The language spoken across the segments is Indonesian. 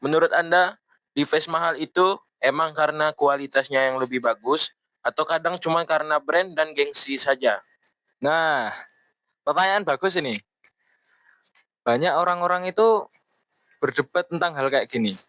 Menurut Anda, device mahal itu emang karena kualitasnya yang lebih bagus atau kadang cuma karena brand dan gengsi saja? Nah, pertanyaan bagus ini. Banyak orang-orang itu berdebat tentang hal kayak gini.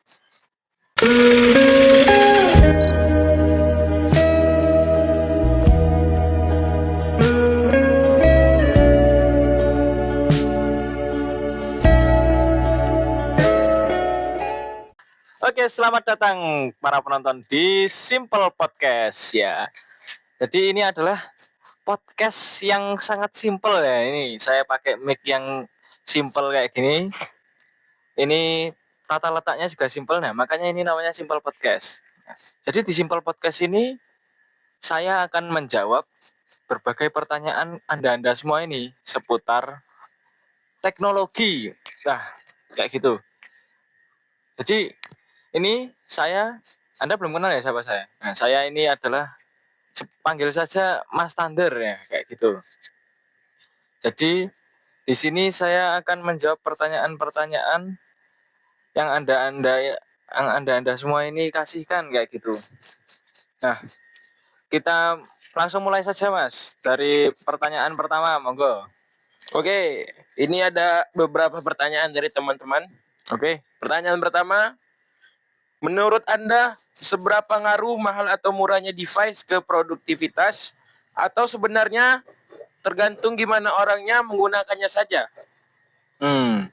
Oke, selamat datang para penonton di Simple Podcast ya. Jadi ini adalah podcast yang sangat simple ya. Ini saya pakai mic yang simple kayak gini. Ini tata letaknya juga simple, nah makanya ini namanya Simple Podcast. Jadi di Simple Podcast ini saya akan menjawab berbagai pertanyaan Anda semua ini seputar teknologi. Nah, kayak gitu. Jadi ini Anda belum kenal ya siapa saya. Nah, saya ini adalah panggil saja Mas Tander ya, kayak gitu. Jadi di sini saya akan menjawab pertanyaan-pertanyaan yang Anda semua ini kasihkan kayak gitu. Nah, kita langsung mulai saja Mas dari pertanyaan pertama, monggo. Oke, ini ada beberapa pertanyaan dari teman-teman. Oke. Pertanyaan pertama, menurut Anda seberapa ngaruh mahal atau murahnya device ke produktivitas atau sebenarnya tergantung gimana orangnya menggunakannya saja? Hmm.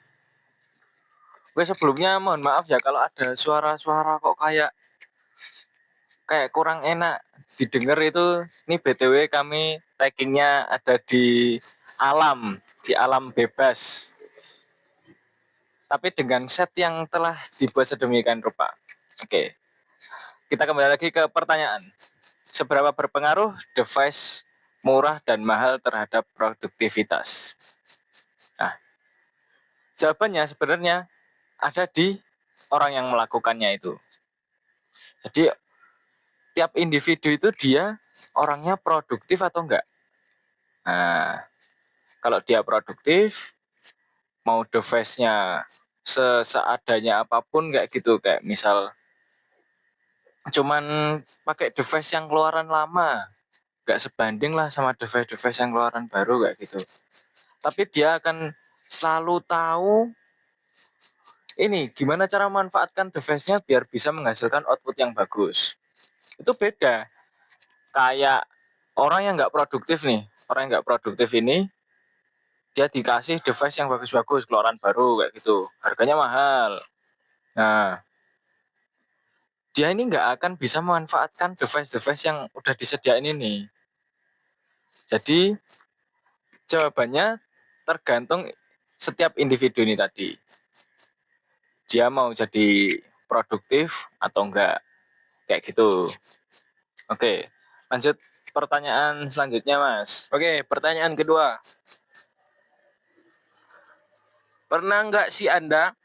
Oke, sebelumnya mohon maaf ya kalau ada suara-suara kok kayak kurang enak didengar itu. Ini BTW kami taggingnya ada di alam bebas. Tapi dengan set yang telah dibuat sedemikian rupa. Oke, kita kembali lagi ke pertanyaan. Seberapa berpengaruh device murah dan mahal terhadap produktivitas? Nah, jawabannya sebenarnya ada di orang yang melakukannya itu. Jadi tiap individu itu dia orangnya produktif atau enggak. Nah, kalau dia produktif, mau device-nya seadanya apapun kayak gitu, kayak misal cuman pakai device yang keluaran lama, nggak sebanding lah sama device-device yang keluaran baru kayak gitu. Tapi dia akan selalu tahu ini gimana cara memanfaatkan device-nya biar bisa menghasilkan output yang bagus. Itu beda. Kayak orang yang nggak produktif nih, orang yang nggak produktif ini dia dikasih device yang bagus-bagus, keluaran baru kayak gitu, harganya mahal. Nah, dia ini nggak akan bisa memanfaatkan device-device yang udah disediain ini. Jadi jawabannya tergantung setiap individu ini tadi. Dia mau jadi produktif atau enggak, kayak gitu. Oke, lanjut pertanyaan selanjutnya Mas. Oke, pertanyaan kedua. Pernah nggak sih Anda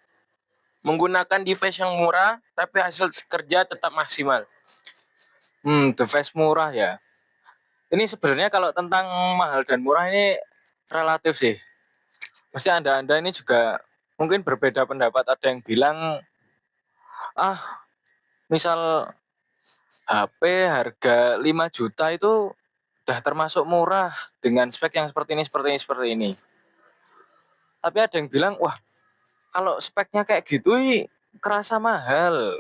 menggunakan device yang murah tapi hasil kerja tetap maksimal? Device murah ya. Ini sebenarnya kalau tentang mahal dan murah ini relatif sih. Pasti Anda ini juga mungkin berbeda pendapat. Ada yang bilang, misal HP harga 5 juta itu udah termasuk murah dengan spek yang seperti ini. Tapi ada yang bilang, wah kalau speknya kayak gitu kerasa mahal.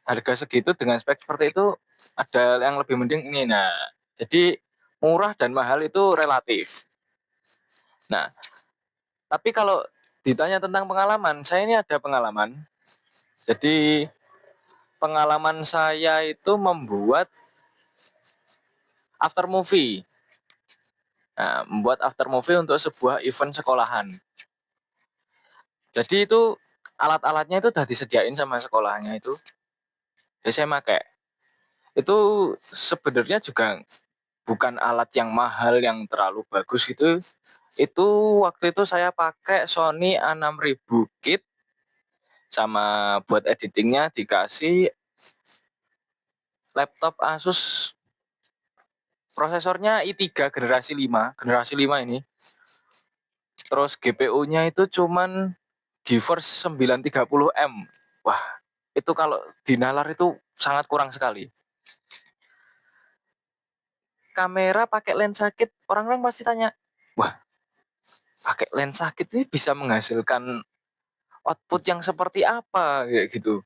Harga segitu dengan spek seperti itu ada yang lebih mending ini. Nah, jadi murah dan mahal itu relatif. Nah, tapi kalau ditanya tentang pengalaman, saya ini ada pengalaman. Jadi pengalaman saya itu membuat after movie. Nah, membuat after movie untuk sebuah event sekolahan. Jadi itu alat-alatnya itu udah disediain sama sekolahnya itu. Jadi saya pakai. Itu sebenarnya juga bukan alat yang mahal yang terlalu bagus gitu. Itu waktu itu saya pakai Sony A6000 kit sama buat editingnya dikasih laptop Asus prosesornya i3 generasi 5 ini. Terus GPU-nya itu cuman GeForce 930M. Wah, itu kalau dinalar itu sangat kurang sekali. Kamera pakai lensa kit, orang-orang pasti tanya, wah, pakai lensa kit ini bisa menghasilkan output yang seperti apa kayak gitu.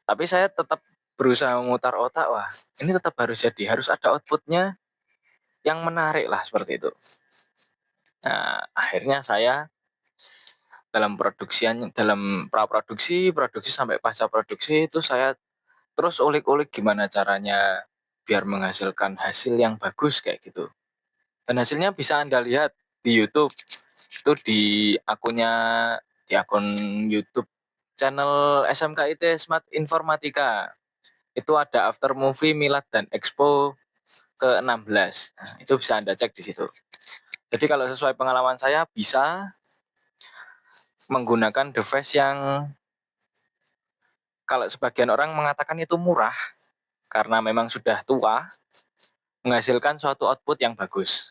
Tapi saya tetap berusaha memutar otak, wah, ini tetap harus jadi, harus ada outputnya yang menarik lah seperti itu. Nah, akhirnya saya dalam praproduksi, produksi sampai pasca produksi itu saya terus ulik-ulik gimana caranya biar menghasilkan hasil yang bagus kayak gitu. Dan hasilnya bisa Anda lihat di YouTube. Itu di akun YouTube channel SMKIT Smart Informatika. Itu ada after movie Milad dan Expo ke-16. Nah, itu bisa Anda cek di situ. Jadi kalau sesuai pengalaman saya bisa menggunakan device yang kalau sebagian orang mengatakan itu murah karena memang sudah tua, menghasilkan suatu output yang bagus.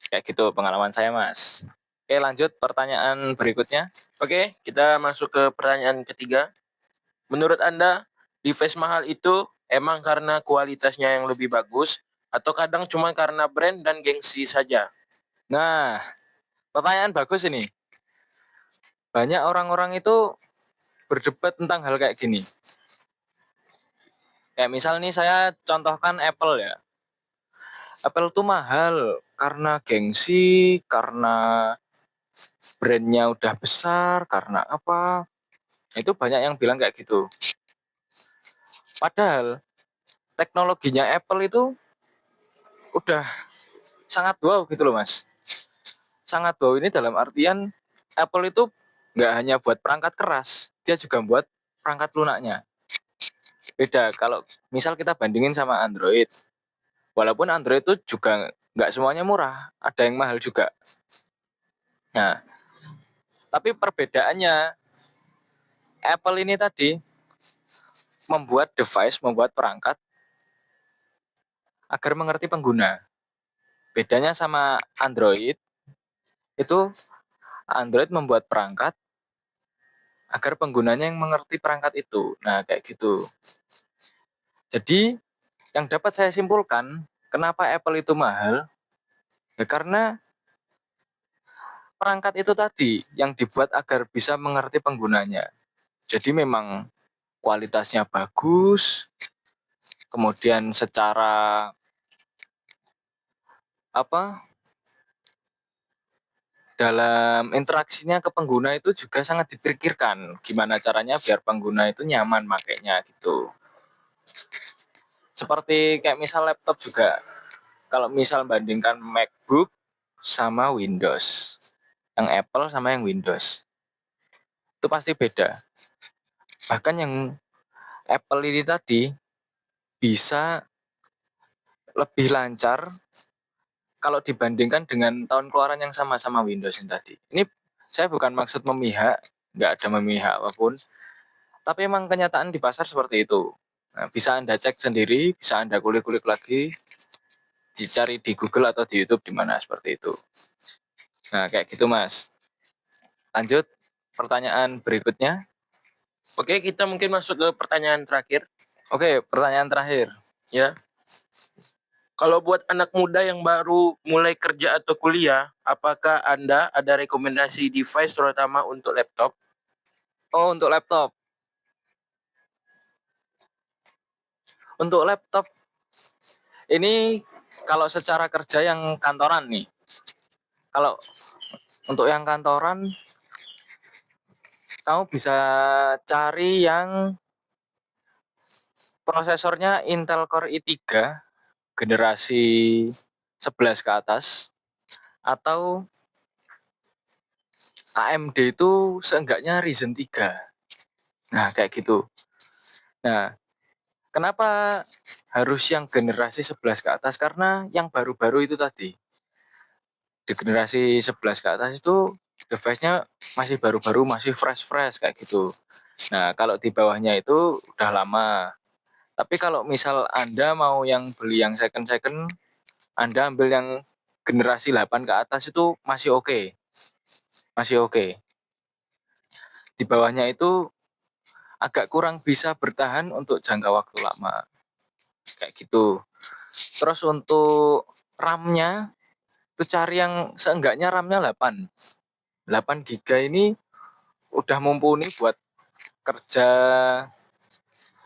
Kayak gitu pengalaman saya, Mas. Oke, lanjut pertanyaan berikutnya. Oke, kita masuk ke pertanyaan ketiga. Menurut Anda, device mahal itu emang karena kualitasnya yang lebih bagus atau kadang cuma karena brand dan gengsi saja? Nah, pertanyaan bagus ini. Banyak orang-orang itu berdebat tentang hal kayak gini. Kayak misal nih saya contohkan Apple ya. Apple tuh mahal karena gengsi, karena brandnya udah besar, karena apa. Itu banyak yang bilang kayak gitu. Padahal teknologinya Apple itu udah sangat wow gitu loh, Mas. Sangat wow ini dalam artian Apple itu nggak hanya buat perangkat keras, dia juga buat perangkat lunaknya. Beda kalau misal kita bandingin sama Android. Walaupun Android itu juga nggak semuanya murah, ada yang mahal juga. Nah, tapi perbedaannya Apple ini tadi membuat perangkat agar mengerti pengguna. Bedanya sama Android, itu Android membuat perangkat agar penggunanya yang mengerti perangkat itu. Nah, kayak gitu. Jadi, yang dapat saya simpulkan, kenapa Apple itu mahal? Ya karena perangkat itu tadi yang dibuat agar bisa mengerti penggunanya. Jadi memang kualitasnya bagus, kemudian secara apa dalam interaksinya ke pengguna itu juga sangat dipikirkan gimana caranya biar pengguna itu nyaman makainya gitu. Seperti kayak misal laptop juga, kalau misal bandingkan MacBook sama Windows, yang Apple sama yang Windows, itu pasti beda. Bahkan yang Apple ini tadi bisa lebih lancar kalau dibandingkan dengan tahun keluaran yang sama-sama Windows yang tadi. Ini saya bukan maksud memihak, nggak ada memihak apapun, tapi emang kenyataan di pasar seperti itu. Nah, bisa Anda cek sendiri, bisa Anda kulik-kulik lagi, dicari di Google atau di YouTube di mana seperti itu. Nah, kayak gitu Mas. Lanjut pertanyaan berikutnya. Oke, kita mungkin masuk ke pertanyaan terakhir. Oke, pertanyaan terakhir. Ya, kalau buat anak muda yang baru mulai kerja atau kuliah, apakah Anda ada rekomendasi device terutama untuk laptop? Oh, untuk laptop. Untuk laptop ini kalau secara kerja yang kantoran nih. Kalau untuk yang kantoran kamu bisa cari yang prosesornya Intel Core i3 generasi 11 ke atas atau AMD itu seenggaknya Ryzen 3. Nah, kayak gitu. Nah, kenapa harus yang generasi 11 ke atas? Karena yang baru-baru itu tadi, di generasi 11 ke atas itu device-nya masih baru-baru, masih fresh-fresh kayak gitu. Nah, kalau di bawahnya itu udah lama. Tapi kalau misal Anda mau yang beli yang second-second, Anda ambil yang generasi 8 ke atas itu masih oke. Masih oke. Di bawahnya itu agak kurang bisa bertahan untuk jangka waktu lama. Kayak gitu. Terus untuk RAM-nya itu cari yang seenggaknya RAM-nya 8. 8 giga ini udah mumpuni buat kerja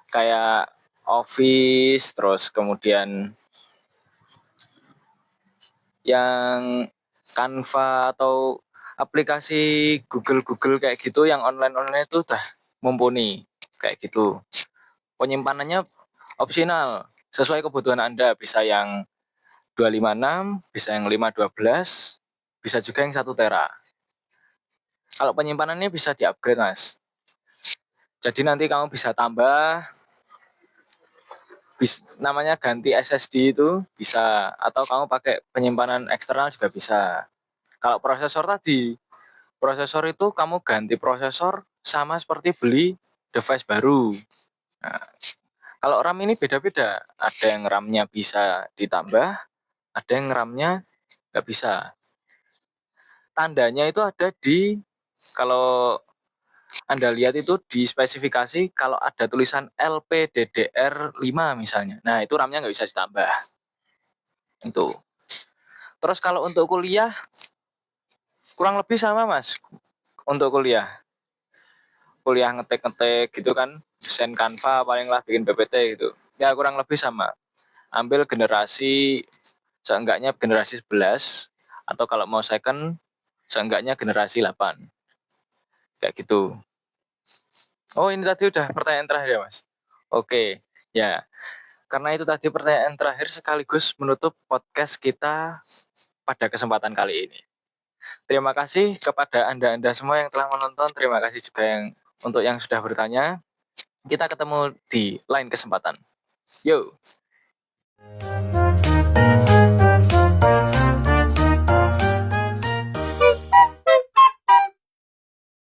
kayak Office, terus kemudian yang Canva atau aplikasi Google kayak gitu yang online itu udah mumpuni kayak gitu. Penyimpanannya opsional sesuai kebutuhan Anda, bisa yang 256, bisa yang 512, bisa juga yang 1 tera. Kalau penyimpanannya bisa di-upgrade, Mas. Jadi nanti kamu bisa tambah, namanya ganti SSD itu bisa, atau kamu pakai penyimpanan eksternal juga bisa. Kalau prosesor tadi, prosesor itu kamu ganti prosesor sama seperti beli device baru. Nah, kalau RAM ini beda-beda. Ada yang RAM-nya bisa ditambah, ada yang RAM-nya nggak bisa. Tandanya itu ada di, kalau Anda lihat itu di spesifikasi, kalau ada tulisan LPDDR5 misalnya. Nah, itu RAM-nya nggak bisa ditambah. Itu. Terus kalau untuk kuliah, kurang lebih sama, Mas. Untuk kuliah. Kuliah ngetik-ngetik gitu kan, desain Canva paling lah, bikin PPT gitu. Ya kurang lebih sama. Ambil generasi, seenggaknya generasi 11, atau kalau mau second, seenggaknya generasi 8. Kayak gitu. Oh, ini tadi udah pertanyaan terakhir ya, Mas? Oke, ya. Karena itu tadi pertanyaan terakhir sekaligus menutup podcast kita pada kesempatan kali ini. Terima kasih kepada Anda-Anda semua yang telah menonton. Terima kasih juga untuk yang sudah bertanya. Kita ketemu di lain kesempatan. Yo.